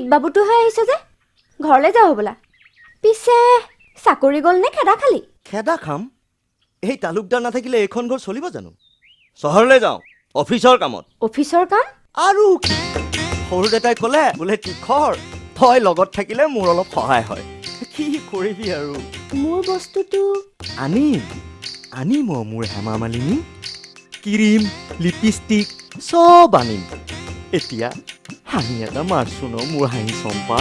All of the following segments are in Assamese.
পিত বাবুটো হৈ আহিছে যে ঘৰলৈ যাওঁ হ'বলা পিছে চাকৰি গ'ল নে খেদা খালি খেদা খাম এই তালুকদাৰ নাথাকিলে এইখন ঘৰ চলিব জানো চহৰলৈ যাওঁ অফিচৰ কামত অফিচৰ কাম আৰু কি সৰু দেউতাই ক'লে বোলে তীখৰ তই লগত থাকিলে মোৰ অলপ সহায় হয় কি কৰিবি আৰু মোৰ বস্তুটো আনিম মোৰ হেমা মালিনী ক্ৰীম লিপষ্টিক চব আনিম এতিয়া হাঁহি এটা মাৰছো ন মোৰ হাঁহি চম্পা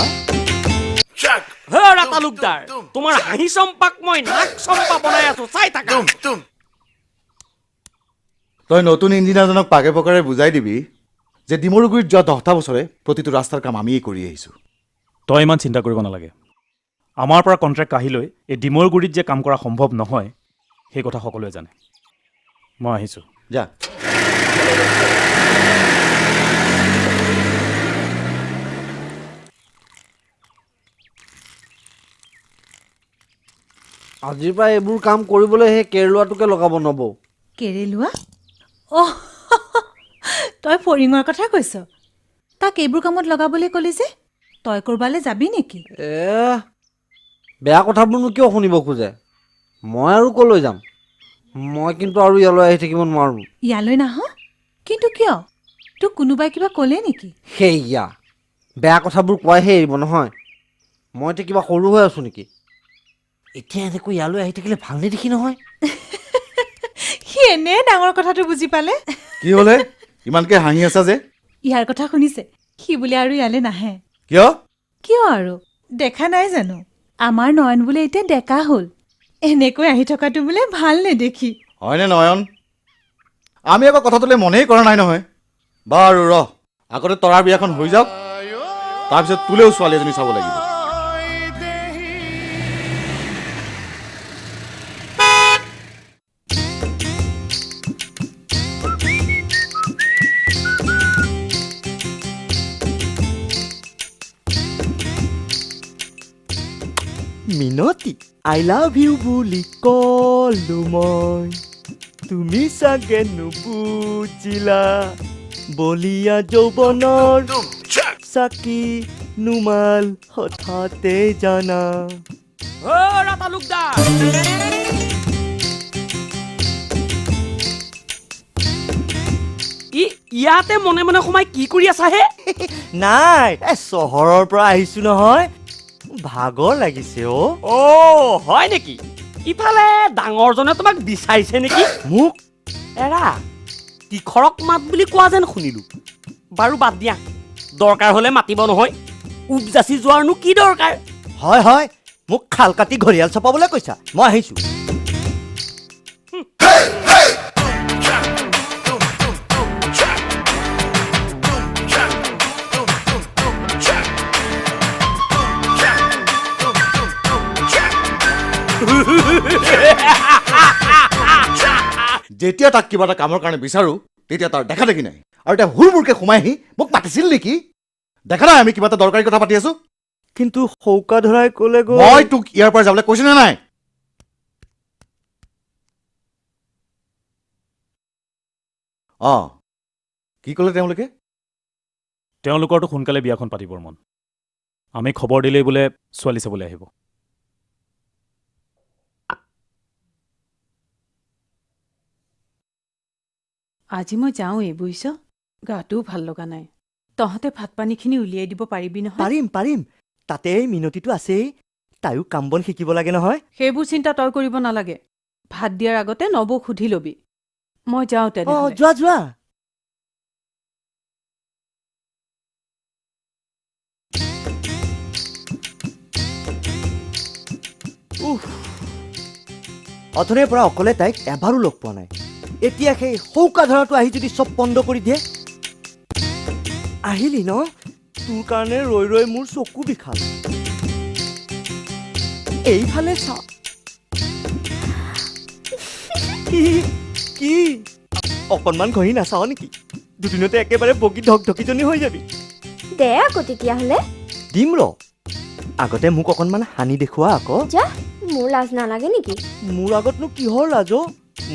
তালুকদাৰ তোমাৰ হাঁহি চম্পাক মই নাক চম্পা বনাই আছো চাই থাকা তই নতুন ইঞ্জিনিয়াৰজনক পাকে পকাৰে বুজাই দিবি যে ডিমৰুগুৰিত যোৱা 10টা বছৰে প্ৰতিটো ৰাস্তাৰ কাম আমিয়ে কৰি আহিছোঁ তই ইমান চিন্তা কৰিব নালাগে আমাৰ পৰা কণ্ট্ৰেক্ট আহিলৈ এই ডিমৰুগুৰিত যে কাম কৰা সম্ভৱ নহয় সেই কথা সকলোৱে জানে মই আহিছোঁ যা আজিৰ পৰা এইবোৰ কাম কৰিবলৈ সেই কেৰেলোৱাটোকে লগাব নব কেৰেলোৱা অহ তই ফৰিঙৰ কথা কৈছ তাক এইবোৰ কামত লগাবলৈ ক'লি যে তই কৰবালৈ যাবি নেকি বেয়া কথাবোৰনো কিয় শুনিব খোজে মই আৰু ক'লৈ যাম মই কিন্তু আৰু ইয়ালৈ আহি থাকিব নোৱাৰো ইয়ালৈ নাহ কিন্তু কিয় তোক কোনোবাই কিবা ক'লে নেকি সেয়া বেয়া কথাবোৰ কোৱাইহে এৰিব নহয় মই এতিয়া কিবা সৰু হৈ আছো নেকি এতিয়া এনেকৈ ইয়ালৈ আহি থাকিলে ভাল নেদেখি নহয় সি এনে ডাঙৰ কথাটো বুজি পালে কি হ'লে ইমানকে হাঁহি আছা যে ইয়াৰ কথা শুনিছে সি বোলে আৰু ইয়ালৈ নাহে কিয় আৰু দেখা নাই জানো আমাৰ নয়ন বোলে এতিয়া ডেকা হ'ল এনেকৈ আহি থকাটো বোলে ভাল নেদেখি হয়নে নয়ন আমি আকৌ কথাটোলৈ মনেই কৰা নাই নহয় বাৰু ৰহ আগতে তৰাৰ বিয়াখন হৈ যাওক তাৰপিছত তোলেও ছোৱালী এজনী চাব লাগিব মিনতি আই লাভ ইউ বুলি ক'লো মই তুমি চাগে নুবুজিলা বলিয়া যৌৱনৰ চাকি নুমাল হঠাতে জানা তালুকদাৰ ইয়াতে মনে মনে সোমাই কি কৰি আছা হে নাই চহৰৰ পৰা আহিছো নহয় ভাগৰ লাগিছে হয় নেকি ইফালে ডাঙৰজনে তোমাক বিচাৰিছে নেকি মোক এৰা তীখৰক মাত বুলি কোৱা যেন শুনিলো বাৰু বাদ দিয়া দৰকাৰ হলে মাতিব নহয় উপজাচি যোৱাৰনো কি দৰকাৰ হয় মোক খাল কাটি ঘৰিয়াল চপাবলৈ কৈছা মই আহিছো যেতিয়া তাক কিবা এটা কামৰ কাৰণে বিচাৰো তেতিয়া তাৰ দেখা দেখি নাই আৰু এতিয়া হুৰমুৰকে সোমাই আহি মোক মাতিছিল নেকি দেখা নাই আমি কিবা এটা দৰকাৰী কথা পাতি আছো কিন্তু সৌকা ধৰাই ক'লে মই তোক ইয়াৰ পৰা যাবলৈ কৈছো নে নাই কি ক'লে তেওঁলোকৰতো সোনকালে বিয়াখন পাতিবৰ মন আমি খবৰ দিলেই বোলে ছোৱালী চাবলৈ আহিব আজি মই যাওঁৱেই বুজিছ গাটোও ভাল লগা নাই তহঁতে ভাত পানীখিনি উলিয়াই দিব পাৰিবি নহয় পাৰিম তাতে মিনতিটো আছেই তাইও কাম বন শিকিব লাগে নহয় সেইবোৰ চিন্তা তই কৰিব নালাগে ভাত দিয়াৰ আগতে নবৌক সুধি লবি মই যাওঁ তেনেহ'লে যোৱা অথনিৰ পৰা অকলে তাইক এবাৰো লগ পোৱা নাই এতিয়া সেই সৌকা ধৰাটো আহি যদি চব বন্ধ কৰি দিয়ে আহিলি ন তোৰ কাৰণে ৰৈ মোৰ চকু বিষাল এইফালে চা কি অকণমান ঘঁহি নাচাও নেকি দুদিনতে একেবাৰে বগী ঢকঢকীজনী হৈ যাবি দে আকৌ তেতিয়াহ'লে দিম ৰ আগতে মোক অকণমান হানি দেখুওৱা আকৌ যা মোৰ লাজ নালাগে নেকি মোৰ আগতনো কিহৰ লাজ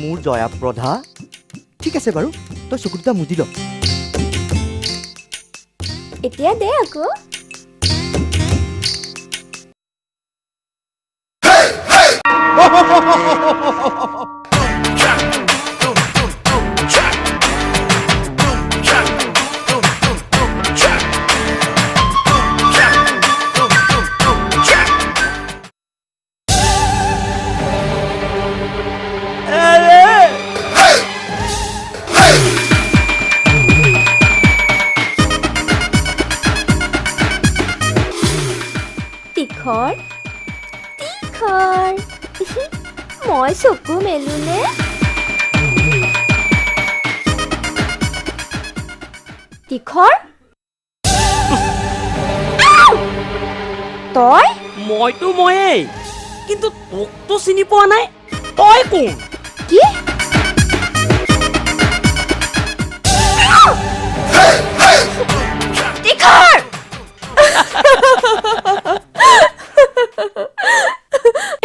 মোৰ জয়াপ্ৰধা ঠিক আছে বাৰু তই চকু দুটা মুদি ল এতিয়া দে আকৌ তীখৰ তীখৰ মই চকু মেলোনে তীখৰ তই মইতো ময়েই, কিন্তু তোকতো চিনি পোৱা নাই। তই কোন? কি তীখৰ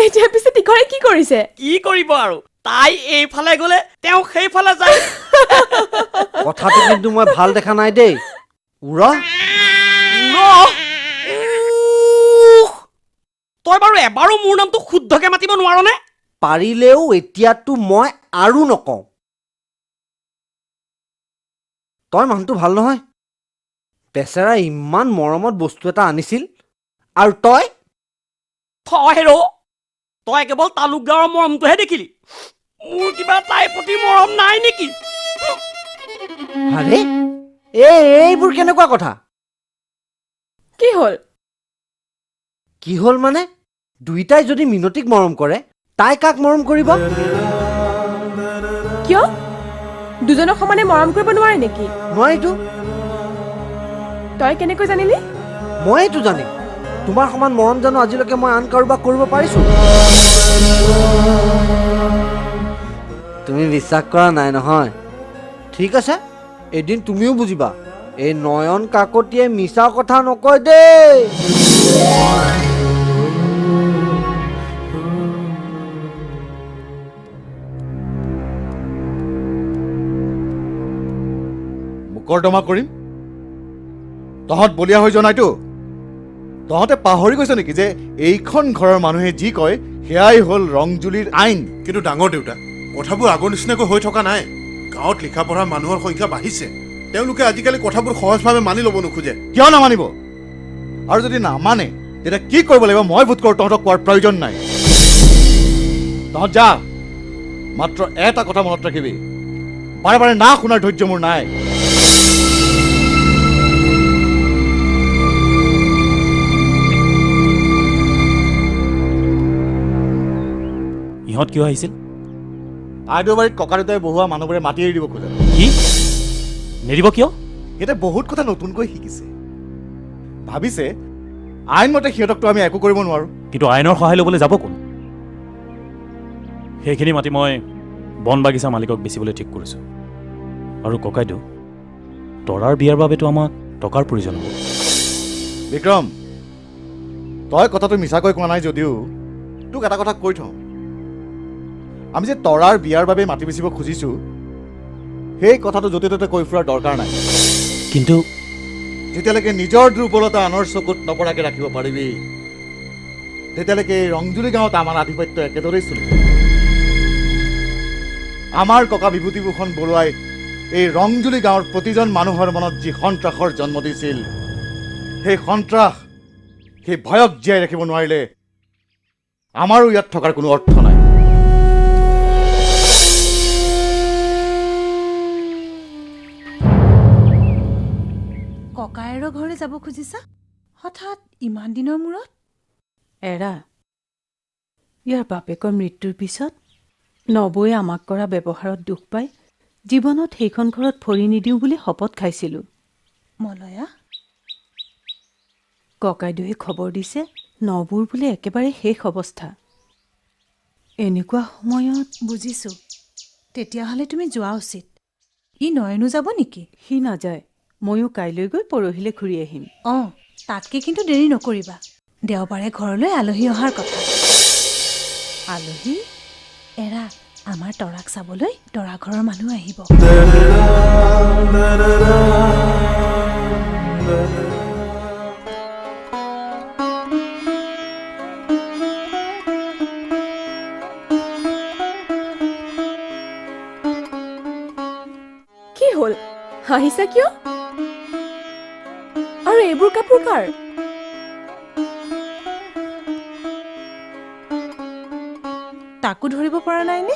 এতিয়া পিছে তীখৰে কি কৰিছে কি কৰিব আৰু, তাই এইফালে গ'লে তেওঁ সেইফালে যায়। কথাটো কিন্তু মই ভাল দেখা নাই দেই। উৰা তই বাৰু এবাৰো মোৰ নামটো শুদ্ধকে মাতিব নোৱাৰনে? পাৰিলেও এতিয়াতো মই আৰু নকওঁ। তই মানুহটো ভাল নহয়। বেচেৰা ইমান মৰমত বস্তু এটা আনিছিল আৰু তই তই কেৱল তালুকদাৰৰ মৰমটোহে দেখিলি, মোৰ কিবা তাইৰ প্ৰতি মৰম নাই নেকি? আৰে এইবোৰ কেনেকুৱা কথা? কি হ'ল কি হ'ল মানে? দুইটাই যদি মিনতিক মৰম কৰে, তাই কাক মৰম কৰিব? কিয় দুজনক সমানে মৰম কৰিব নোৱাৰে নেকি নোৱাৰিতো। তই কেনেকৈ জানিলি মইতো জানিম। তোমাৰ সমান মৰম জানো আজিলৈকে মই আন কাৰোবাক কৰিব পাৰিছো? তুমি বিশ্বাস কৰা নাই নহয়? ঠিক আছে, এদিন তুমিও বুজিবা। এই নয়ন কাকতিয়ে মিছা কথা নকয় দেই। মোকৰ্দমা কৰিম। তহঁত বলিয়া হৈ যোৱা নাইতো? তহঁতে পাহৰি গৈছ নেকি যে এইখন ঘৰৰ মানুহে যি কয় সেয়াই হ'ল ৰংজুলিৰ আইন? কিন্তু ডাঙৰ দেউতা, কথাবোৰ আগৰ নিচিনাকৈ হৈ থকা নাই। গাঁৱত লিখা পঢ়া মানুহৰ সংখ্যা বাঢ়িছে। তেওঁলোকে আজিকালি কথাবোৰ সহজভাৱে মানি ল'ব নোখোজে। কিয় নামানিব? আৰু যদি নামানে তেতিয়া কি কৰিব লাগিব মই বোধ কৰোঁ তহঁতক কোৱাৰ প্ৰয়োজন নাই। তহঁত যা, মাত্ৰ এটা কথা মনত ৰাখিবি, বাৰে বাৰে না শুনাৰ ধৈৰ্য মোৰ নাই। ইহঁত কিয় আহিছিল? আইদেউবাৰীত ককা দেউতাই বহোৱা মানুহবোৰে মাতি এৰি দিব খোজে। কি নেৰিব কিয়? সিহঁতে বহুত কথা নতুনকৈ শিকিছে। ভাবিছে আইনমতে সিহঁতকতো আমি একো কৰিব নোৱাৰোঁ। কিন্তু আইনৰ সহায় ল'বলৈ যাব কোন? সেইখিনি মাতি মই বন বাগিচা মালিকক বেচিবলৈ ঠিক কৰিছোঁ। আৰু ককাইদেউ, তৰাৰ বিয়াৰ বাবেতো আমাক টকাৰ প্ৰয়োজন হ'ব। বিক্ৰম, তই কথাটো মিছাকৈ কোৱা নাই যদিও তোক এটা কথা কৈ থওঁ। আমি যে তৰাৰ বিয়াৰ বাবে মাটি বেচিব খুজিছোঁ, সেই কথাটো য'তে ত'তে কৈ ফুৰাৰ দৰকাৰ নাই। কিন্তু যেতিয়ালৈকে নিজৰ দুৰ্বলতা আনৰ চকুত নপৰাকৈ ৰাখিব পাৰিবি, তেতিয়ালৈকে এই ৰংজুলি গাঁৱত আমাৰ আধিপত্য একেদৰেই চলিব। আমাৰ ককা বিভূতিভূষণ বৰুৱাই এই ৰংজুলি গাঁৱৰ প্ৰতিজন মানুহৰ মনত যি সন্ত্ৰাসৰ জন্ম দিছিল, সেই সন্ত্ৰাস, সেই ভয়ক জীয়াই ৰাখিব নোৱাৰিলে আমাৰো ইয়াত থকাৰ কোনো অৰ্থ নাই। ককায়েৰৰ ঘৰলৈ যাব খুজিছা হঠাৎ ইমান দিনৰ মূৰত? এৰা, ইয়াৰ বাপেকৰ মৃত্যুৰ পিছত নবৌৱে আমাক কৰা ব্যৱহাৰত দুখ পাই জীৱনত সেইখন ঘৰত ভৰি নিদিওঁ বুলি শপত খাইছিলোঁ। মলয়া, ককাইদেউৱে খবৰ দিছে নবৌৰ বোলে একেবাৰে শেষ অৱস্থা। এনেকুৱা সময়ত বুজিছোঁ। তেতিয়াহ'লে তুমি যোৱা উচিত। ই নয়নো যাব নেকি? সি নাযায়। ময়ো কাইলৈ গৈ পৰহিলৈ ঘূৰি আহিম। অঁ, তাতকৈ কিন্তু দেৰি নকৰিবা। দেওবাৰে ঘৰলৈ আলহী অহাৰ কথা। আলহী? এৰা, আমাৰ তৰাক চাবলৈ দৰা ঘৰৰ মানুহ আহিব। হাঁহিছা কিয়? আৰু এইবোৰ কাপোৰ কাৰ? তাকো ধৰিব পৰা নাইনে?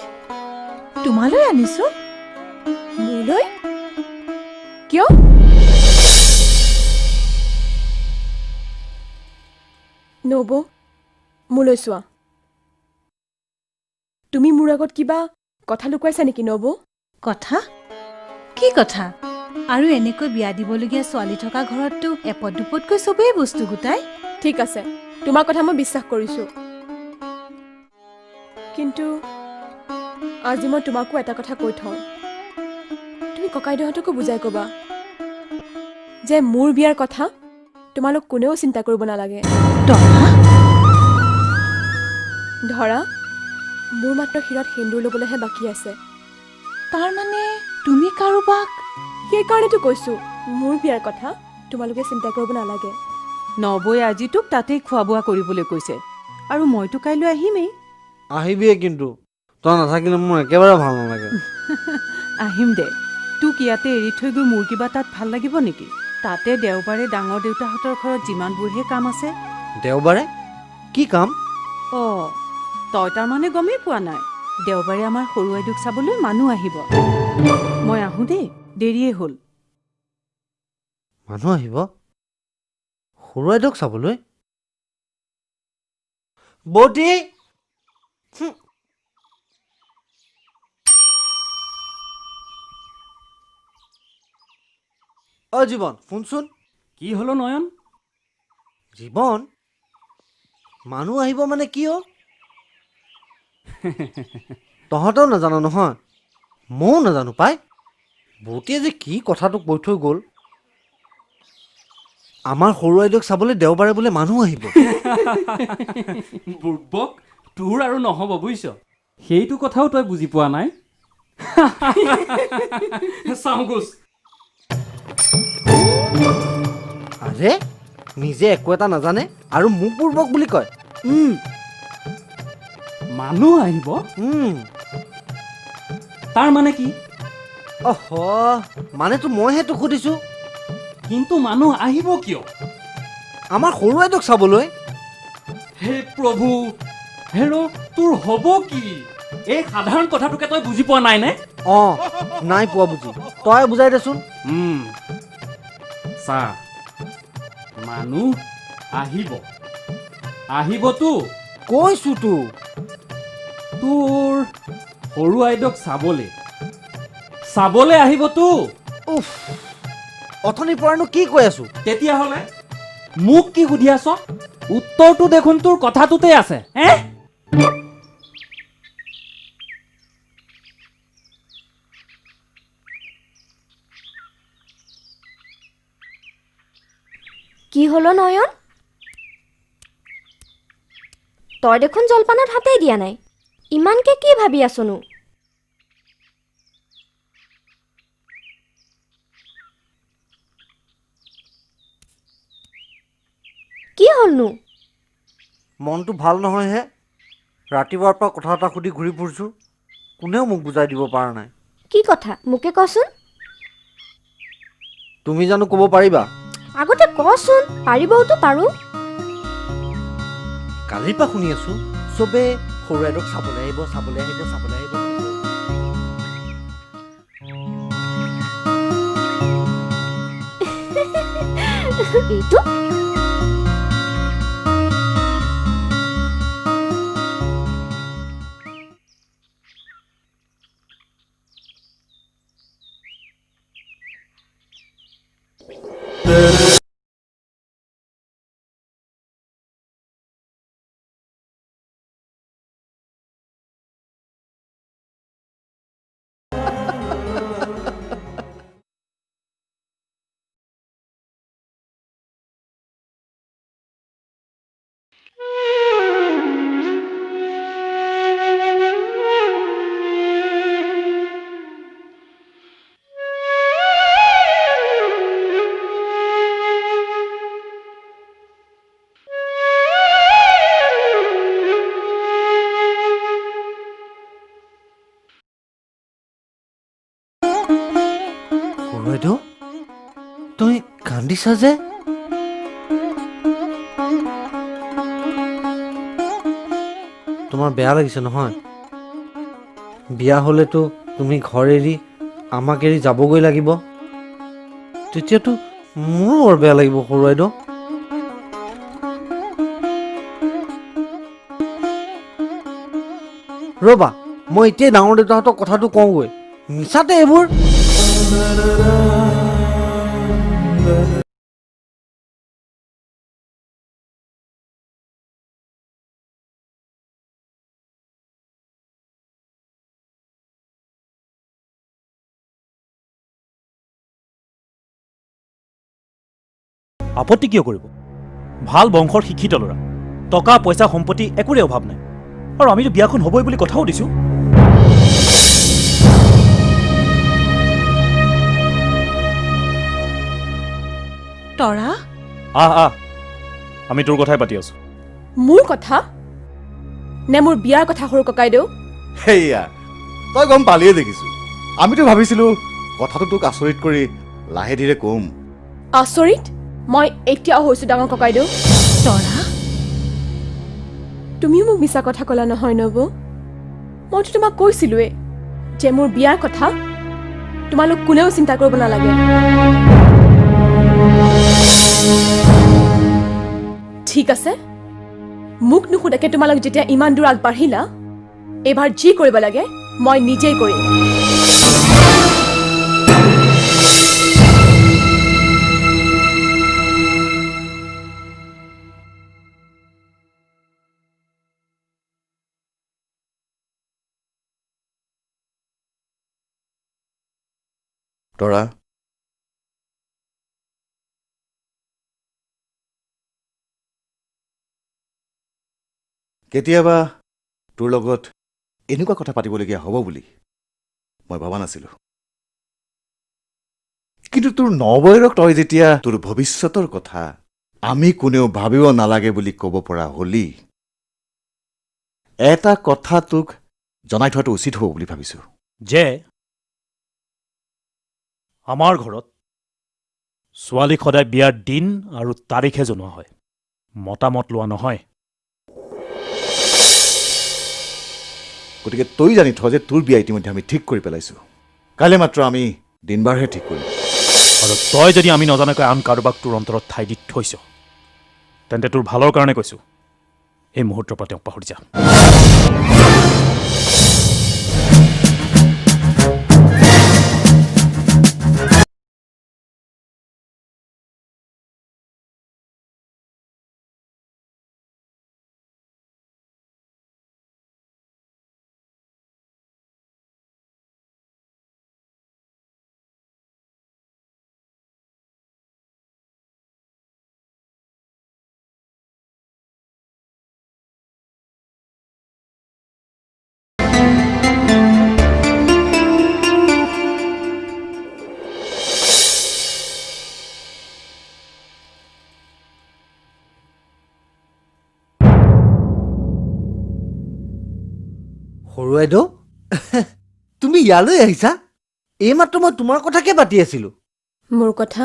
তোমালৈ আনিছো। মোলৈ? কিয়? নবৌ, মোলৈ চোৱা। তুমি মোৰ আগত কিবা কথা লুকুৱাইছা নেকি নবৌ? কথা? কি কথা? আৰু এনেকৈ বিয়া দিবলগীয়া ছোৱালী থকা ঘৰততো এপদ দুপদকৈ চবেই বস্তু গোটাই। ঠিক আছে, তোমাৰ কথা মই বিশ্বাস কৰিছোঁ। কিন্তু আজি মই তোমাকো এটা কথা কৈ থওঁ। তুমি ককাইদেউহঁতকো বুজাই ক'বা যে মোৰ বিয়াৰ কথা তোমালোক কোনেও চিন্তা কৰিব নালাগে। ধৰা, মোৰ মাত্ৰ শিৰত সেন্দুৰ ল'বলৈহে বাকী আছে। তাৰমানে তুমি কাৰোবাক? সেইকাৰণেতো কৈছোঁ, মোৰ বিয়াৰ কথা তোমালোকে চিন্তা কৰিব নালাগে। নবৌয়ে আজি তোক তাতেই খোৱা বোৱা কৰিবলৈ কৈছে, আৰু মইতো কাইলৈ আহিমেই। আহিবিয়ে কিন্তু তই নাথাকিলে মোৰ একেবাৰে ভাল নালাগে। আহিম দে। তোক ইয়াতে এৰি থৈ গৈ মোৰ কিবা তাত ভাল লাগিব নেকি? তাতে দেওবাৰে ডাঙৰ দেউতাহঁতৰ ঘৰত যিমানবোৰহে কাম আছে। দেওবাৰে? কি কাম? অঁ, তই তাৰমানে গমেই পোৱা নাই। দেওবাৰে আমাৰ সৰু আইদেউক চাবলৈ মানুহ আহিব। মই আহোঁ দেই, দেৰিয়ে হ'ল। মানুহ আহিব? সৰু আইদেউক চাবলৈ? বৌটি! অ জীৱন, শুনচোন। কি হলো নয়ন? জীৱন, মানুহ আহিব মানে কি অ? তহঁতেও নাজানো নহয়, ময়ো নাজানো পাই। বৌটিয়ে যে কি কথাটো কৈ থৈ গ'ল। আমাৰ সৰু আইদেউক চাবলৈ দেওবাৰে বোলে মানুহ আহিব। বুৰ্বক, তোৰ আৰু নহ'ব বুজিছ। সেইটো কথাও তই বুজি পোৱা নাই। চাওঁগোচ। আৰে, নিজে একো এটা নাজানে আৰু মোক বুৰ্বক বুলি কয়। মানুহ আহিব? তাৰ মানে কি? অহ, মানেতো মইহে তোক সুধিছো। কিন্তু মানুহ আহিব কিয়? আমাৰ সৰু আইদেউক চাবলৈ। হে প্ৰভু, হেৰ' তোৰ হ'ব কি? এই সাধাৰণ কথাটোকে তই বুজি পোৱা নাই নে? অঁ, নাই পোৱা বুজি। তই বুজাই দেচোন। চা, মানুহ আহিব, আহিবতো। কৈছো তো। তোৰ সৰু আইদেউক চাবলে আহিবতো। উফ, অথনিৰ পৰানো কি কৈ আছো? তেতিয়াহ'লে মোক কি সুধি আছ? উত্তৰটো দেখোন তোৰ কথাটোতে আছে। কি হলো নয়ন? তই দেখোন জলপানত হাতেই দিয়া নাই। ইমানকে কি ভাবি আছনো? কি হ'লনো? মনটো ভাল নহয়হে। ৰাতিপুৱাৰ পৰা কথা এটা সুধি ঘূৰি ফুৰিছো, কোনেও মোক বুজাই দিব পৰা নাই। কি কথা? মোকে কচোন। তুমি জানো ক'ব পাৰিবা? আগতে কচোন, পাৰিবওতো পাৰো। কালিৰ পৰা শুনি আছো চবে সৰু আইদেউক চাবলৈ আহিব, চাবলৈ আহিব, চাবলৈ আহিব। এইটো বাইদেউ তুমি কান্দিছা যে তোমাৰ বেয়া লাগিছে নহয় বিয়া হ'লেতো তুমি ঘৰ এৰি আমাক এৰি যাবগৈ লাগিব তেতিয়াতো মোৰো বৰ বেয়া লাগিব সৰু বাইদেউ ৰ'বা মই এতিয়াই ডাঙৰ দেউতাহঁতক কথাটো কওঁগৈ মিছাতে এইবোৰ আপত্তি কিয় কৰিব ভাল বংশৰ শিক্ষিত ল'ৰা টকা পইচা সম্পত্তি একোৰে অভাৱ নাই আৰু আমিতো বিয়াখন হ'বই বুলি কথাও দিছোঁ তৰা আহ আমি তোৰ কথাই পাতি আছোঁ মোৰ কথা নে মোৰ বিয়াৰ কথা সৰু ককাইদেউ সেয়া তই গম পালিয়ে দেখিছোঁ আমিতো ভাবিছিলোঁ কথাটো তোক আচৰিত কৰি লাহে ধীৰে কম আচৰিত মই এতিয়াও হৈছোঁ ডাঙৰ ককাইদেউ তৰা তুমিও মোক মিছা কথা ক'লা নহয় নবৌ মইতো তোমাক কৈছিলোৱে যে মোৰ বিয়াৰ কথা তোমালোক কোনেও চিন্তা কৰিব নালাগে ঠিক আছে মোক নুসুধাকে তোমালোক যেতিয়া ইমান দূৰ আগবাঢ়িলা এইবাৰ যি কৰিব লাগে মই নিজেই কৰিম তৰা কেতিয়াবা তোৰ লগত এনেকুৱা কথা পাতিবলগীয়া হ'ব বুলি মই ভবা নাছিলোঁ কিন্তু তোৰ নবৌয়েৰক তই যেতিয়া তোৰ ভৱিষ্যতৰ কথা আমি কোনেও ভাবিব নালাগে বুলি ক'ব পৰা হলি এটা কথা তোক জনাই থোৱাটো উচিত হ'ব বুলি ভাবিছোঁ যে আমাৰ ঘৰত ছোৱালীক সদায় বিয়াৰ দিন আৰু তাৰিখহে জনোৱা হয় মতামত লোৱা নহয় গতিকে তই জানি থ যে তোৰ বিয়া ইতিমধ্যে আমি ঠিক কৰি পেলাইছোঁ কাইলৈ মাত্ৰ আমি দিনবাৰহে ঠিক কৰিম আৰু তই যদি আমি নজনাকৈ আন কাৰোবাক তোৰ অন্তৰত ঠাই দি থৈছ তেন্তে তোৰ ভালৰ কাৰণে কৈছোঁ এই মুহূৰ্তৰ পৰা তেওঁক পাহৰি যা সৰু বাইদেউ তুমি ইয়ালৈ আহিছা এইমাত্ৰ মই তোমাৰ কথাকে পাতি আছিলোঁ মোৰ কথা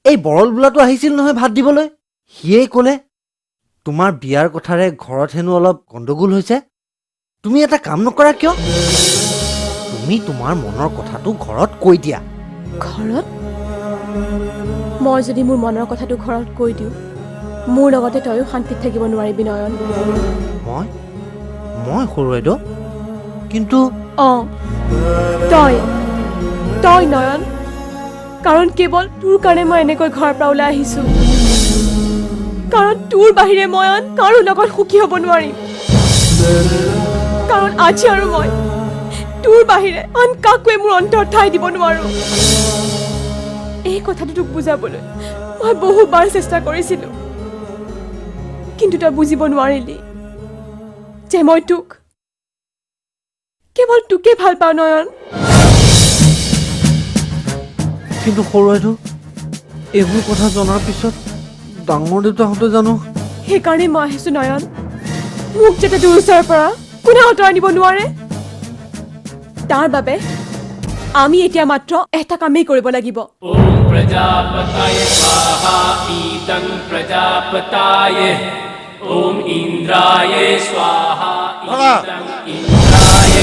এই বৰল বোলাটো আহিছিল নহয় ভাত দিবলৈ সিয়েই ক'লে তোমাৰ বিয়াৰ কথাৰে ঘৰত হেনো অলপ গণ্ডগোল হৈছে তুমি এটা কাম নকৰা কিয় তুমি তোমাৰ মনৰ কথাটো ঘৰত কৈ দিয়া ঘৰত মই যদি মোৰ মনৰ কথাটো ঘৰত কৈ দিওঁ মোৰ লগতে তয়ো শান্তিত থাকিব নোৱাৰিবি নয়ন মই সৰু বাইদেউ কিন্তু তই নয়ন কাৰণ কেৱল তোৰ কাৰণে মই এনেকৈ ঘৰৰ পৰা ওলাই আহিছোঁ কাৰণ তোৰ বাহিৰে মই আন কাৰো লগত সুখী হ'ব নোৱাৰিম কাৰণ আজি আৰু মই তোৰ বাহিৰে আন কাকোৱে মোৰ অন্তৰত ঠাই দিব নোৱাৰো এই কথাটো তোক বুজাবলৈ মই বহুবাৰ চেষ্টা কৰিছিলোঁ কিন্তু তই বুজিব নোৱাৰিলি যে মই তোক কেৱল তোকে ভাল পাওঁ নয়ন কিন্তু সৰু বাইদেউ এইবোৰ কথা জনাৰ পিছত ডাঙৰ দেউতাহঁতে জানো সেইকাৰণে মই আহিছোঁ নয়ন মোক যাতে তোৰ ওচৰৰ পৰা কোনে আঁতৰাই নিব নোৱাৰে তাৰ বাবে আমি এতিয়া মাত্ৰ এটা কামেই কৰিব লাগিব। ॐ प्रजापतये स्वाहा ईदं प्रजापतये ॐ इन्द्राय स्वाहा ईदं इन्द्राय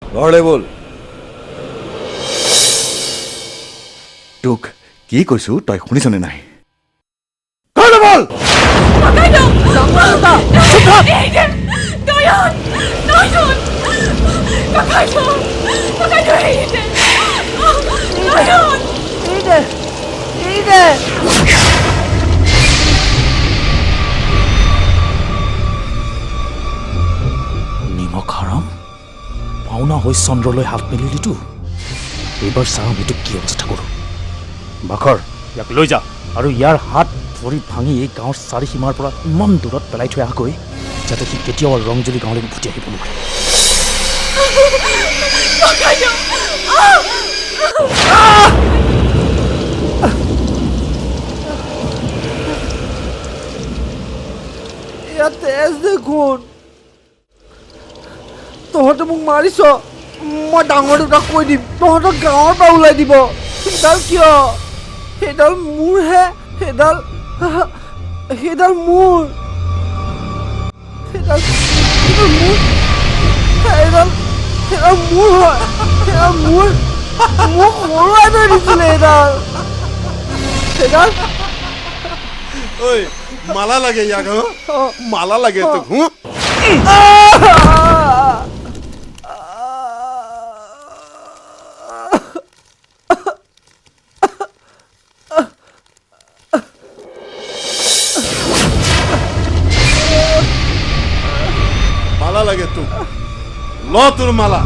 ঘৰলৈ ব'ল। তোক কি কৈছো তই শুনিছনে নাই? ঘৰলৈ ব'ল। নিমখ হাৰাম পাওনা হৈ চন্দ্ৰলৈ হাত মেলিলিতো। এইবাৰ চাওঁ আমি তোক কি অৱস্থা কৰোঁ। বাখৰ ইয়াক লৈ যা আৰু ইয়াৰ হাত ভৰি ভাঙি এই গাঁৱৰ চাৰিসীমাৰ পৰা ইমান দূৰত পেলাই থৈ আহকৈ যাতে সি কেতিয়াও ৰংজুলি গাঁৱলৈ উভতি আহিব নোৱাৰে। ইয়াত তেজ দেখোন। তহঁতে মোক মাৰিছ, মই ডাঙৰ দুটাক কৈ দিম তহঁতক গাঁৱৰ পৰা ওলাই দিব। সেইডাল কিয়? সেইডাল মোৰহে। সেইডাল মোৰ। সেইডাল মোৰ। সেইডাল মোৰ হয়। সেইডাল মোৰ মোক হৰুৱাই থৈ দিছিলে। সেইডাল ঐ মালা লাগে ইয়াক, মালা লাগে তোক। মালা লাগে তোক, ল তোৰ মালা।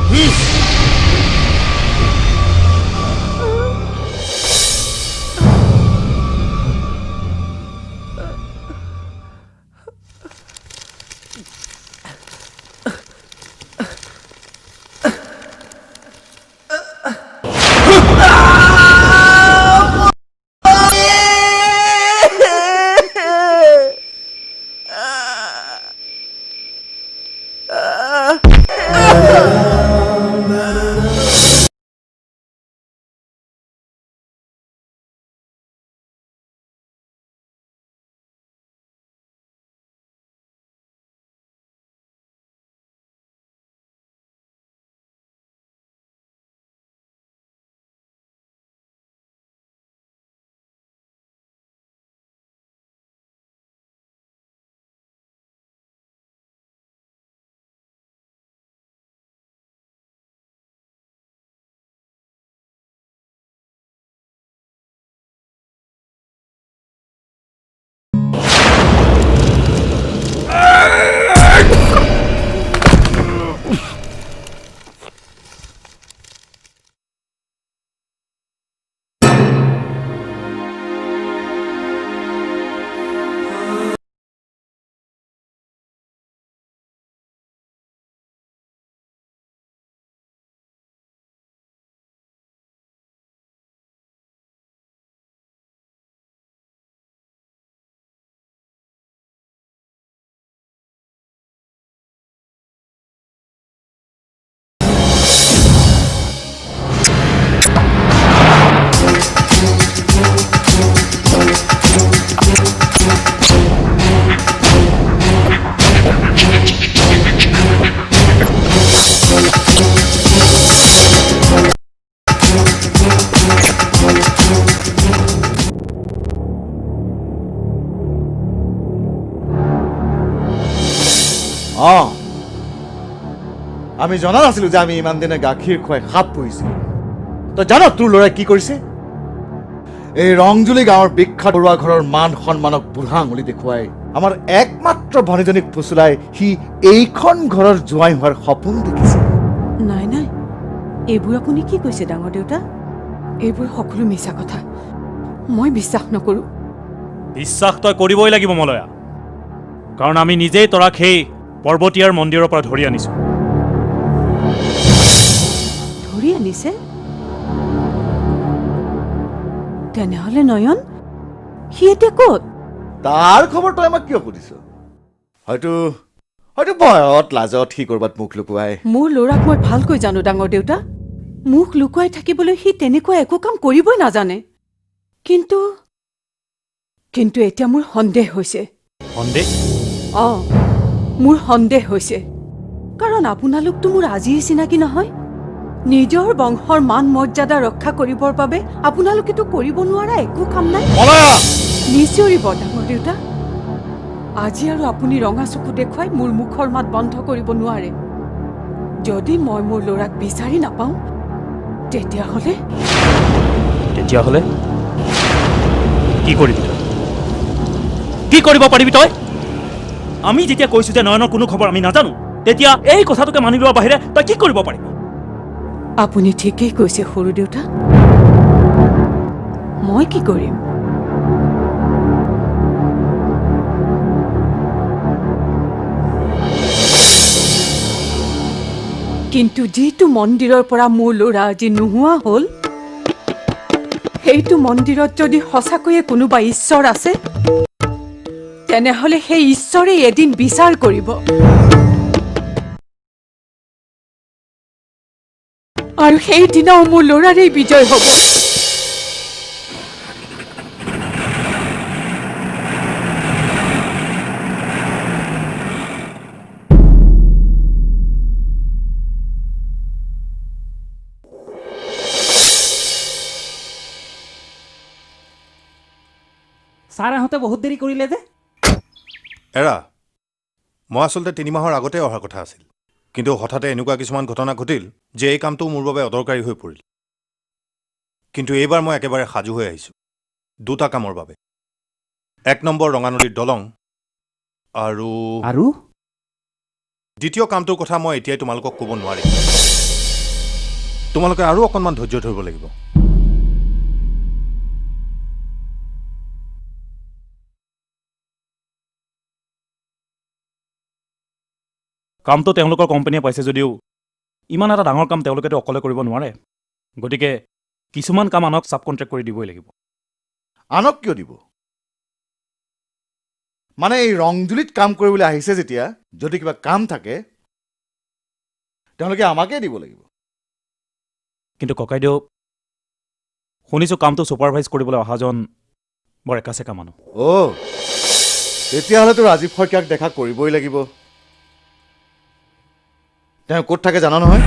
আমি জনা নাছিলো যে আমি ইমান দিনে গাখীৰ খুৱাই সাপ পুহিছো। তই জান তোৰ ল'ৰাই কি কৰিছে? এই ৰংজুলি গাঁৱৰ বিখ্যাত বৰুৱা ঘৰৰ মান সন্মানক বুঢ়া আঙুলি দেখুৱাই আমাৰ একমাত্ৰ ভনীজনীক ফুচুলাই সি এইখন ঘৰৰ জোৱাই হোৱাৰ সপোন দেখিছে। নাই নাই, এইবোৰ আপুনি কি কৈছে ডাঙৰ দেউতা? এইবোৰ সকলো মিছা কথা, মই বিশ্বাস নকৰোঁ। বিশ্বাস তই কৰিবই লাগিব মলয়া, কাৰণ আমি নিজেই তৰাক সেই পৰ্বতীয়াৰ মন্দিৰৰ পৰা ধৰি আনিছোঁ। ধৰি আনিছে? তেনেহ'লে নয়ন, সি এতিয়া ক'ত? তাৰ খবৰ তই আমাক কিয় সুধিছ? হয়তো ভয়ত লাজত সি ক'ৰবাত মুখ লুকুৱাই। মোৰ ল'ৰাক মই ভালকৈ জানো ডাঙৰ দেউতা, মুখ লুকুৱাই থাকিবলৈ সি তেনেকুৱা একো কাম কৰিবই নাজানে। কিন্তু এতিয়া মোৰ সন্দেহ হৈছে। সন্দেহ? অঁ, মোৰ সন্দেহ হৈছে, কাৰণ আপোনালোকতো মোৰ আজিৰ চিনাকি নহয়। নিজৰ বংশৰ মান মৰ্যাদা ৰক্ষা কৰিবৰ বাবে আপোনালোকেতো কৰিব নোৱাৰা একো কাম নাই। নিশ্চয়ৰিব ডাঙৰ দেউতা, আজি আৰু আপুনি ৰঙা চকু দেখুৱাই মোৰ মুখৰ মাত বন্ধ কৰিব নোৱাৰে। যদি মই মোৰ ল'ৰাক বিচাৰি নাপাওঁ, তেতিয়াহ'লে কি কৰিবি তই? কি কৰিব পাৰিবি তই? আমি যেতিয়া কৈছো যে নয়নৰ কোনো খবৰ আমি নাজানো, তেতিয়া এই কথাটোকে মানি লোৱাৰ বাহিৰে তই কি কৰিব পাৰিবি? আপুনি ঠিকেই কৈছে সৰু দেউতা, মই কি কৰিম? কিন্তু যিটো মন্দিৰৰ পৰা মোৰ ল'ৰা আজি নোহোৱা হ'ল, সেইটো মন্দিৰত যদি সঁচাকৈয়ে কোনোবা ঈশ্বৰ আছে, তেনেহ'লে সেই ঈশ্বৰে এদিন বিচাৰ কৰিব আৰু সেইদিনাও মোৰ ল'ৰাৰেই বিজয় হ'ব। ছাৰ আহোঁতে বহুত দেৰি কৰিলে যে। এৰা, মই আচলতে 3 মাহৰ আগতে অহাৰ কথা আছিল, কিন্তু হঠাতে এনেকুৱা কিছুমান ঘটনা ঘটিল যে এই কামটো মোৰ বাবে অদৰকাৰী হৈ পৰিল। কিন্তু এইবাৰ মই একেবাৰে সাজু হৈ আহিছোঁ 2টা কামৰ বাবে। 1 নম্বৰ ৰঙানদীৰ দলং আৰু 2য় কামটোৰ কথা মই এতিয়াই তোমালোকক ক'ব নোৱাৰিম। তোমালোকে আৰু অকণমান ধৈৰ্য ধৰিব লাগিব। কামটো তেওঁলোকৰ কোম্পানীয়ে পাইছে যদিও ইমান এটা ডাঙৰ কাম তেওঁলোকেতো অকলে কৰিব নোৱাৰে, গতিকে কিছুমান কাম আনক ছাব কণ্ট্ৰেক্ট কৰি দিবই লাগিব। আনক কিয় দিব? মানে এই ৰংজুলিত কাম কৰিবলৈ আহিছে যেতিয়া, যদি কিবা কাম থাকে তেওঁলোকে আমাকে দিব লাগিব। কিন্তু ককাইদেউ, শুনিছোঁ কামটো ছুপাৰভাইজ কৰিবলৈ অহাজন বৰ একাচেকা মানুহ। অ', তেতিয়াহ'লেতো ৰাজীৱ শইকীয়াক দেখা কৰিবই লাগিব। তেওঁ ক'ত থাকে জানা নহয়?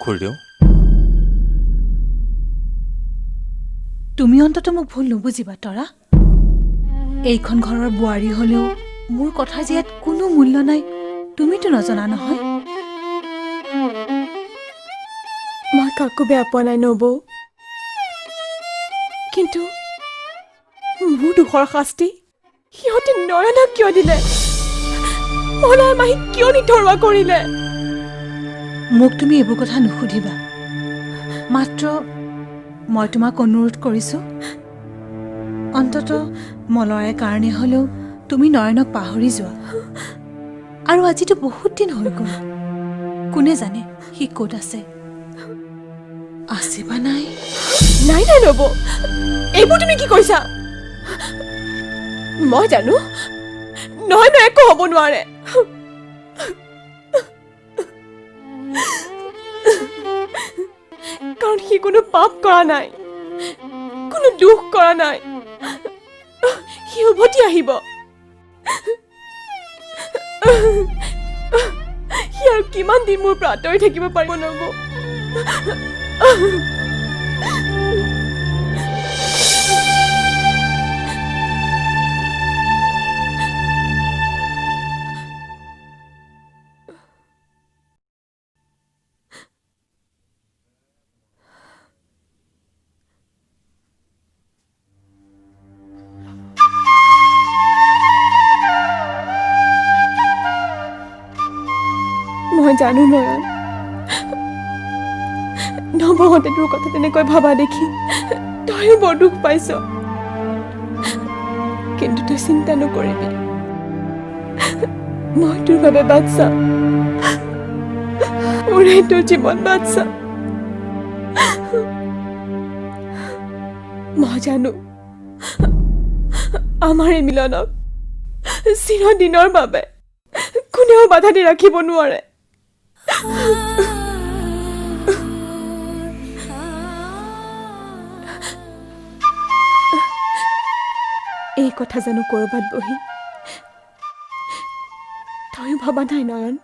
খুৰীদেউ, তুমি অন্তত মোক ভুল নুবুজিবা তৰা। এইখন ঘৰৰ বোৱাৰী হ'লেও মোৰ কথা যে ইয়াত কোনো মূল্য নাই, তুমিতো নজনা নহয়। মই কাকো বেয়া পোৱা নাই নবৌ, কিন্তু মোৰ দুখৰ শাস্তি সিহঁতে নয়নক কিয় দিলে? মলয় মাহীক কিয় নিথৰুৱা কৰিলে? মোক তুমি এইবোৰ কথা নুসুধিবা। মাত্ৰ মই তোমাক অনুৰোধ কৰিছোঁ, অন্তত মলয়াৰ কাৰণে হ'লেও তুমি নয়নক পাহৰি যোৱা। আৰু আজিতো বহুত দিন হৈ গ'ল, কোনে জানে সি ক'ত আছে বা নাই। নাই নাই নব, এইবোৰ তুমি কি কৈছা? মই জানো নয়ন একো হ'ব নোৱাৰে। কাৰণ সি কোনো পাপ কৰা নাই, কোনো দুখ কৰা নাই। সি উভতি আহিব। সি আৰু কিমান দিন মোৰ পৰা আঁতৰি থাকিব পাৰিব নব? মই জানো নয়ন, নৱহঁতে তোৰ কথা তেনেকৈ ভাবা দেখি তইও বৰ দুখ পাইছ। কিন্তু তই চিন্তা নকৰিবি, মই তোৰ বাবে বাচ্চা, মোৰে তোৰ জীৱন বাচ্চা। মই জানো আমাৰ এই মিলনক চিৰদিনৰ বাবে কোনেও বাধা দি ৰাখিব নোৱাৰে। এই কথা জানো ক'ৰবাত বহি তইও ভবা নাই নয়ন?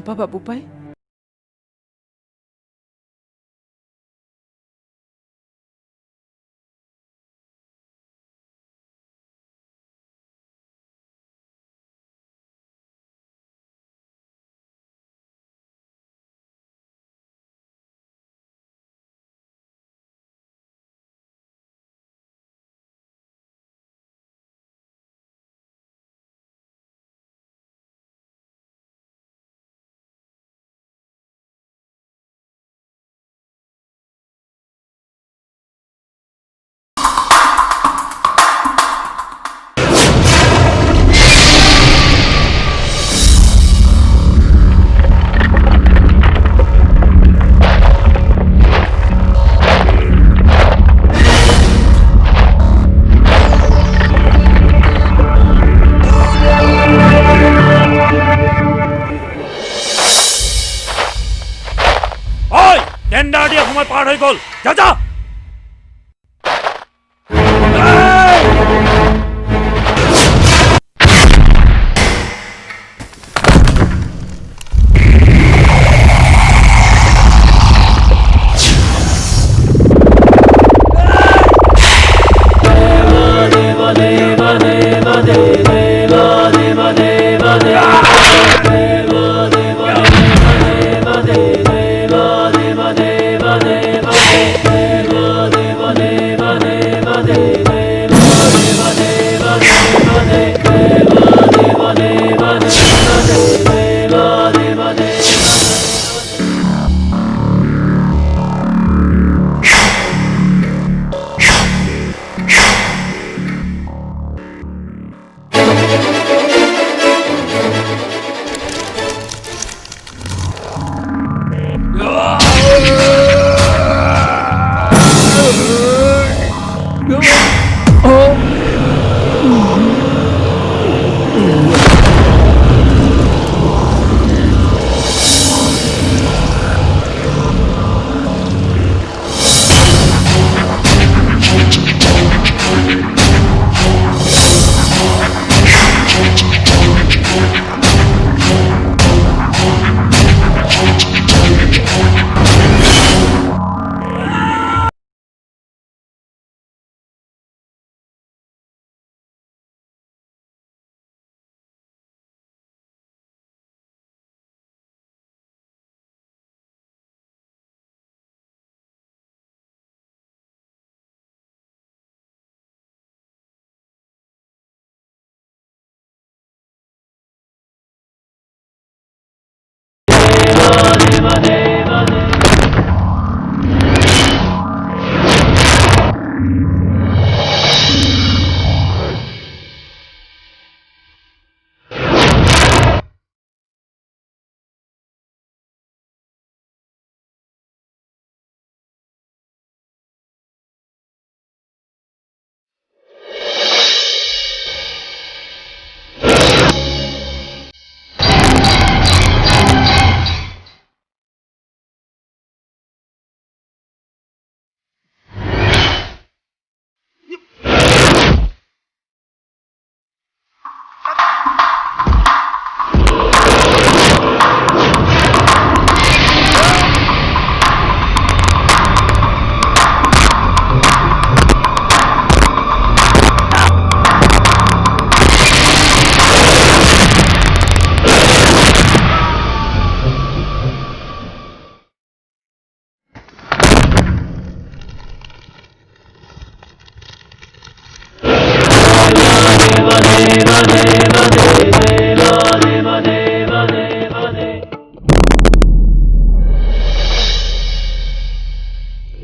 নাপাবা বোপাই। টেন্ডাৰ দিয়া সময় পাৰ হৈ গ'ল। যা যা।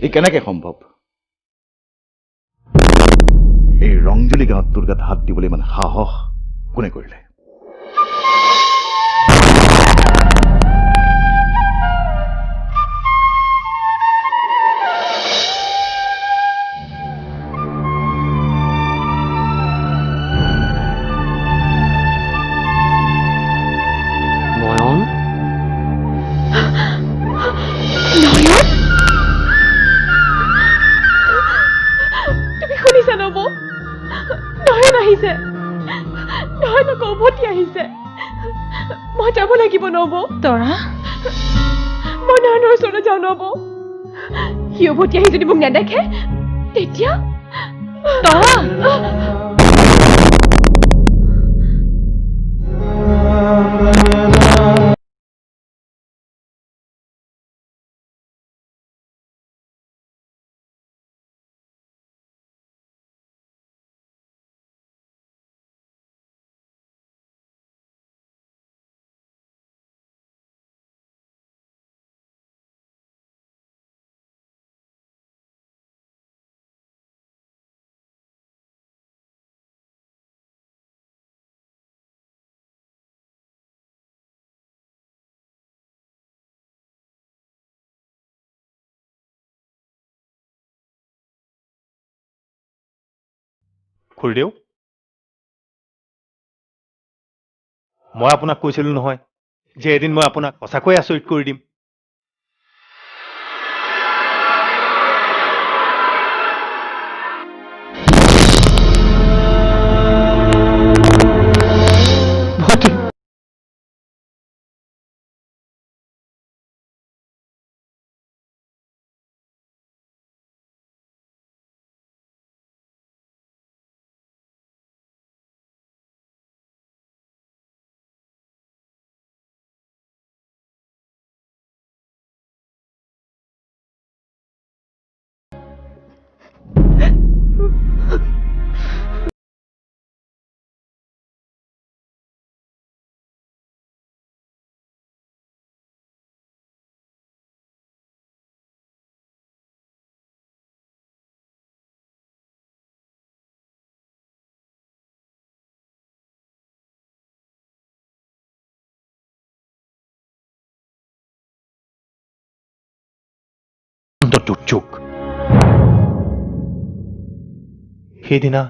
এই কেনেকে সম্ভৱ? এই ৰংজুলি গাঁৱত তোৰ গাত হাত দিবলৈ ইমান সাহস কোনে কৰিলে? নহয় নকৌ উভতি আহিছে। মই যাব লাগিব নব। তৰা মই নাৰায়ণৰ ওচৰলৈ যাওঁ নব। সি উভতি আহি যদি মোক নেদেখে তেতিয়া তৰা খুৰীদেউ, মই আপোনাক কৈছিলোঁ নহয় যে এদিন মই আপোনাক সঁচাকৈয়ে আচৰিত কৰি দিম। দুৰ্যোগ সেইদিনা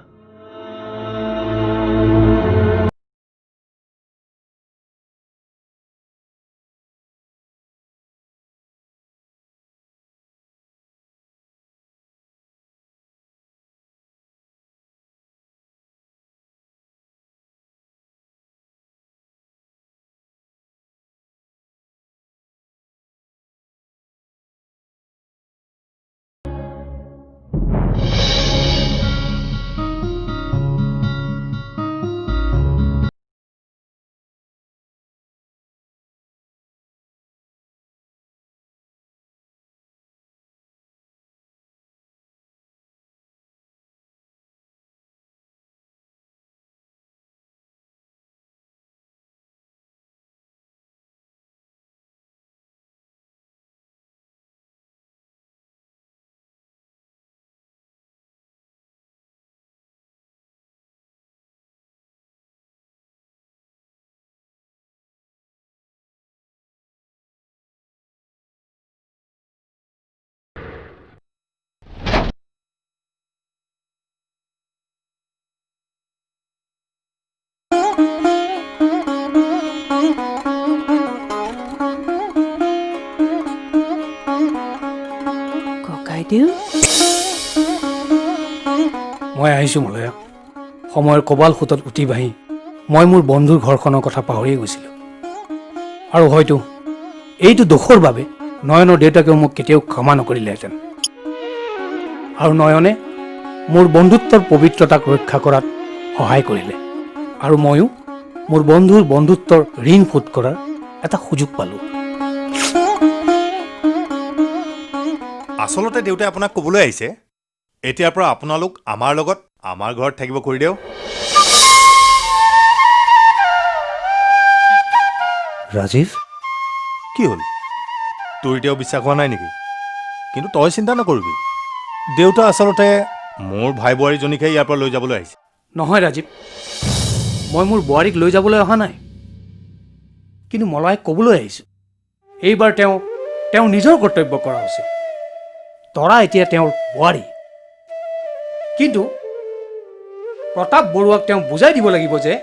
ককাইদেউ মই আহিছোঁ মলয়া। সময়ৰ কবাল সোঁতত উঠি বাঢ়ি মই মোৰ বন্ধুৰ ঘৰখনৰ কথা পাহৰিয়ে গৈছিলোঁ। আৰু হয়তো এইটো দোষৰ বাবে নয়নৰ দেউতাকেও মোক কেতিয়াও ক্ষমা নকৰিলেহেঁতেন। আৰু নয়নে মোৰ বন্ধুত্বৰ পবিত্ৰতাক ৰক্ষা কৰাত সহায় কৰিলে। আৰু ময়ো মোৰ বন্ধুৰ বন্ধুত্বৰ ঋণ শোধ কৰাৰ এটা সুযোগ পালোঁ। আচলতে দেউতাই আপোনাক ক'বলৈ আহিছে এতিয়াৰ পৰা আপোনালোক আমাৰ লগত আমাৰ ঘৰত থাকিব খুৰীদেউ। ৰাজীৱ, কি হ'ল? তোৰ এতিয়াও বিশ্বাস হোৱা নাই নেকি? কিন্তু তই চিন্তা নকৰিবি, দেউতা আচলতে মোৰ ভাই বোৱাৰীজনীকহে ইয়াৰ পৰা লৈ যাবলৈ আহিছে। নহয় ৰাজীৱ, মই মোৰ বোৱাৰীক লৈ যাবলৈ অহা নাই। কিন্তু মলয়াক ক'বলৈ আহিছোঁ এইবাৰ তেওঁ নিজৰ কৰ্তব্য কৰা উচিত। তৰা এতিয়া তেওঁৰ বোৱাৰী, কিন্তু প্ৰতাপ বৰুৱাক তেওঁ বুজাই দিব লাগিব যে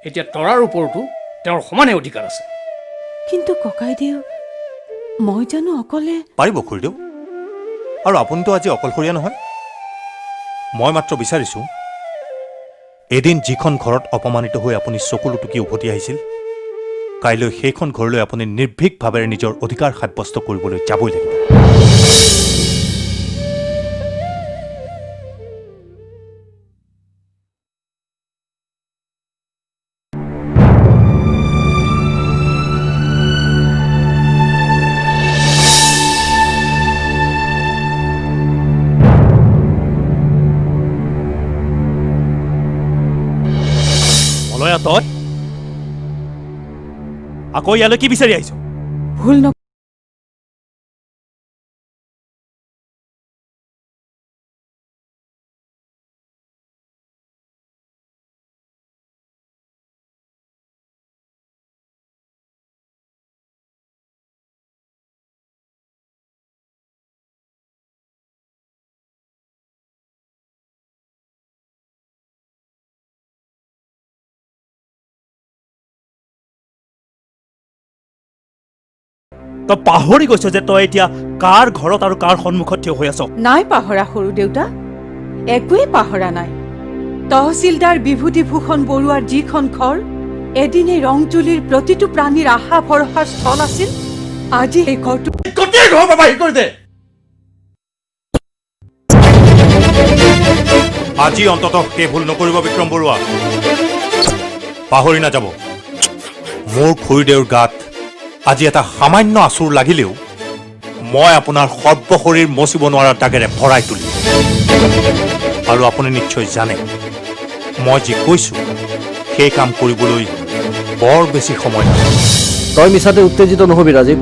এতিয়া তৰাৰ ওপৰতো তেওঁৰ সমানে অধিকাৰ আছে। কিন্তু ককাইদেউ, মই জানো অকলে পাৰিব খুৰীদেউ, আৰু আপুনিতো আজি অকলশৰীয়া নহয়। মই মাত্ৰ বিচাৰিছোঁ এদিন যিখন ঘৰত অপমানিত হৈ আপুনি চকুলো টুকি উভতি আহিছিল কাইলৈ সেইখন ঘৰলৈ আপুনি নিৰ্ভীকভাৱে নিজৰ অধিকাৰ সাব্যস্ত কৰিবলৈ যাবই লাগিব। মলয়া তই আকৌ ইয়ালৈ কি বিচাৰি আহিছ? ভুল ন তই পাহৰি গৈছ যে তই এতিয়া কাৰ ঘৰত আৰু কাৰ সন্মুখত থিয় হৈ আছ? নাই পাহৰা সৰু দেউতা, একোৱেই পাহৰা নাই। তহচিলদাৰ বিভূতিভূষণ বৰুৱাৰ যিখন ঘৰ এদিন এই ৰংজুলিৰ প্ৰতিটো প্ৰাণীৰ আশা ভৰসাৰ স্থল আছিল, আজি এই ঘৰটো গোটেই ঘৰ বাবাহী কৰি দে। আজি অন্ততঃ সেই ভুল নকৰিব বিক্ৰম বৰুৱা। পাহৰি নাযাব, মোৰ খুৰীদেউৰ গাত আজি এটা সামান্য আচুৰ লাগিলেও মই আপোনাৰ সৰ্বশৰীৰ মচিব নোৱাৰা দাগেৰে ভৰাই তুলিম। আৰু আপুনি নিশ্চয় জানে, মই যি কৈছোঁ সেই কাম কৰিবলৈ বৰ বেছি সময় নাই। তই মিছাতে উত্তেজিত নহবি ৰাজীৱ।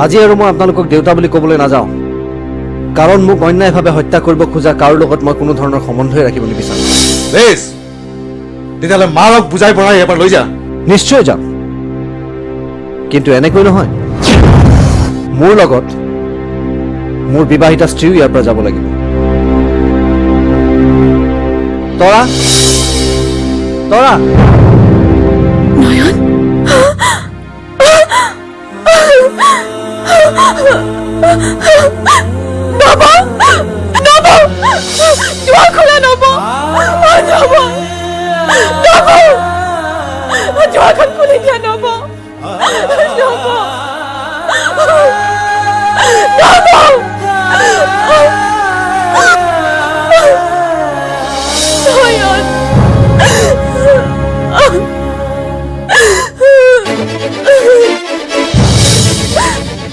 আজি আৰু মই আপোনালোকক দেউতা বুলি ক'বলৈ নাযাওঁ, কাৰণ মোক অন্যায়ভাৱে হত্যা কৰিব খোজা কাৰো লগত মই কোনো ধৰণৰ সম্বন্ধই ৰাখিব নিবিচাৰোঁ। বেছ, তেতিয়াহ'লে মাৰক বুজাই বঢ়াই এবাৰ লৈ যা। নিশ্চয় যাম, কিন্তু এনেকৈ নহয়। মোৰ লগত মোৰ বিবাহিতা স্ত্ৰীও ইয়াৰ পৰা যাব লাগিব। তৰা, তৰা, নয়ন নব নব দুৱাৰ খোলা নব নব নব দুৱাৰখন খুলি দিয়া নব নব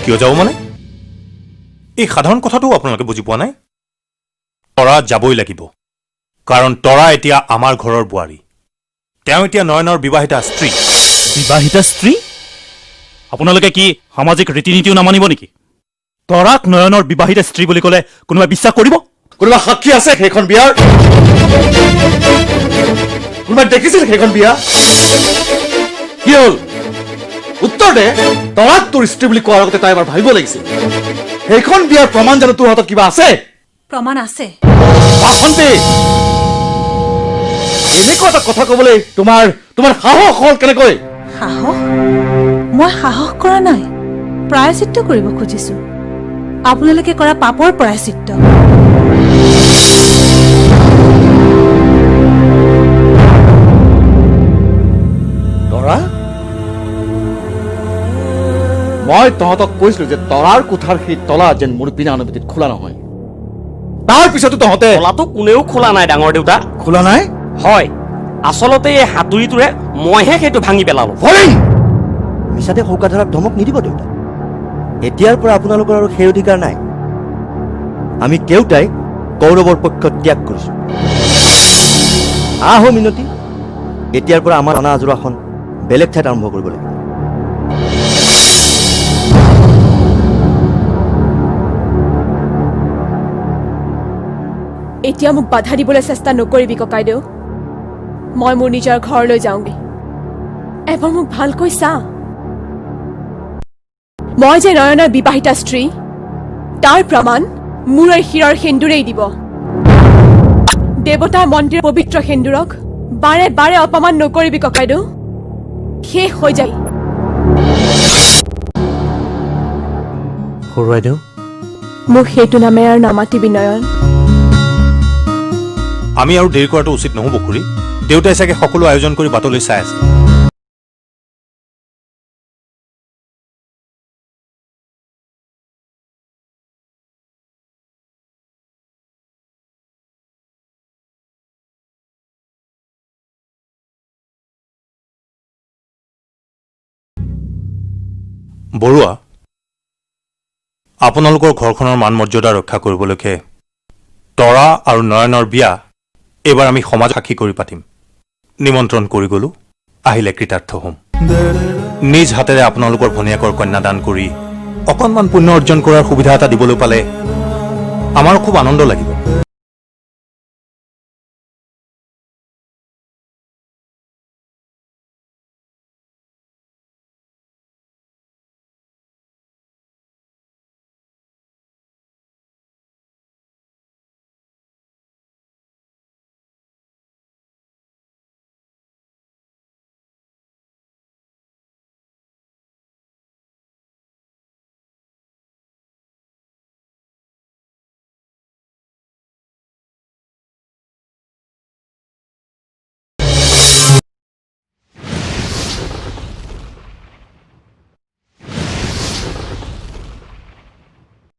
কিয় যাব মানে? এই সাধাৰণ কথাটো আপোনালোকে বুজি পোৱা নাই। তৰা যাবই লাগিব, কাৰণ তৰা এতিয়া আমাৰ ঘৰৰ বোৱাৰী। তেওঁ এতিয়া নয়নৰ বিবাহিতা স্ত্ৰী। বিবাহিতা স্ত্ৰী? আপোনালোকে কি সামাজিক ৰীতি নীতিও নামানিব নেকি? তৰাক নয়নৰ বিবাহিতা স্ত্ৰী বুলি ক'লে কোনোবাই বিশ্বাস কৰিব? কোনোবা সাক্ষী আছে সেইখন বিয়াৰ? কোনোবাই দেখিছিল সেইখন বিয়া? কি হ'ল? উত্তৰ দে। তৰাক তোৰ স্ত্ৰী বুলি কোৱাৰ আগতে তাই এবাৰ ভাবিব লাগিছিল। সেইখন বিয়াৰ প্ৰমাণ জানো তোৰ হাতত কিবা আছে? প্ৰমাণ আছে। বাসন্তী, এনেকুৱা এটা কথা ক'বলৈ তোমাৰ সাহস হ'ল কেনেকৈ? সাহস? মই সাহস কৰা নাই, প্ৰায়চিত্ত কৰিব খুজিছো। আপোনালোকে কৰা পাপৰ প্ৰায়চিত্ত। তৰা, মই তহঁতক কৈছিলো যে তৰাৰ কোঠাৰ সেই তলা যেন মোৰ বিনা অনুমতিত খোলা নহয়। তাৰ পিছতো তহঁতে তলাটো কোনেও খোলা নাই ডাঙৰ দেউতা। খোলা নাই? হয়, আচলতে এই হাতুৰিটোৰে মইহে সেইটো ভাঙি পেলালো। মিছাতে শৌকাধৰাক ধমক নিদিব দেউতা। এতিয়াৰ পৰা আপোনালোকৰ আৰু সেই অধিকাৰ নাই। আমি কেউটাই কৌৰৱৰ পক্ষ ত্যাগ কৰিছোঁ। আহো মিনতি, এতিয়াৰ পৰা আমাৰ অনা আজোৰাখন বেলেগ ঠাইত আৰম্ভ কৰিব লাগিব। এতিয়া মোক বাধা দিবলৈ চেষ্টা নকৰিবি ককাইদেউ। মই মোৰ নিজৰ ঘৰলৈ যাওঁগৈ। এবাৰ মোক ভালকৈ চা। মই যে নয়নৰ বিবাহিতা স্ত্ৰী, তাৰ প্ৰমাণ মোৰ এই শিৰৰ সেন্দুৰেই দিব। দেৱতাৰ মন্দিৰৰ পবিত্ৰ সেন্দুৰক বাৰে বাৰে অপমান নকৰিবি ককাইদেউ, শেষ হৈ যায়। সৰুৱাইদেউ, মোক সেইটো নামে আৰু নামাতিবি নয়ন। আমি আৰু দেৰি কৰাটো উচিত নহ'ব খুৰী। দেউতাই চাগে সকলো আয়োজন কৰি বাটলৈ চাই আছে। বৰুৱা, আপোনালোকৰ ঘৰখনৰ মান মৰ্যাদা ৰক্ষা কৰিবলৈকে তৰা আৰু নয়নৰ বিয়া এইবাৰ আমি সমাজ সাক্ষী কৰি পাতিম। নিমন্ত্ৰণ কৰি গ'লো, আহিলে কৃতাৰ্থ হ'ম। নিজ হাতেৰে আপোনালোকৰ ভনীয়েকৰ কন্যাদান কৰি অকণমান পুণ্য অৰ্জন কৰাৰ সুবিধা এটা দিবলৈ পালে আমাৰো খুব আনন্দ লাগিব।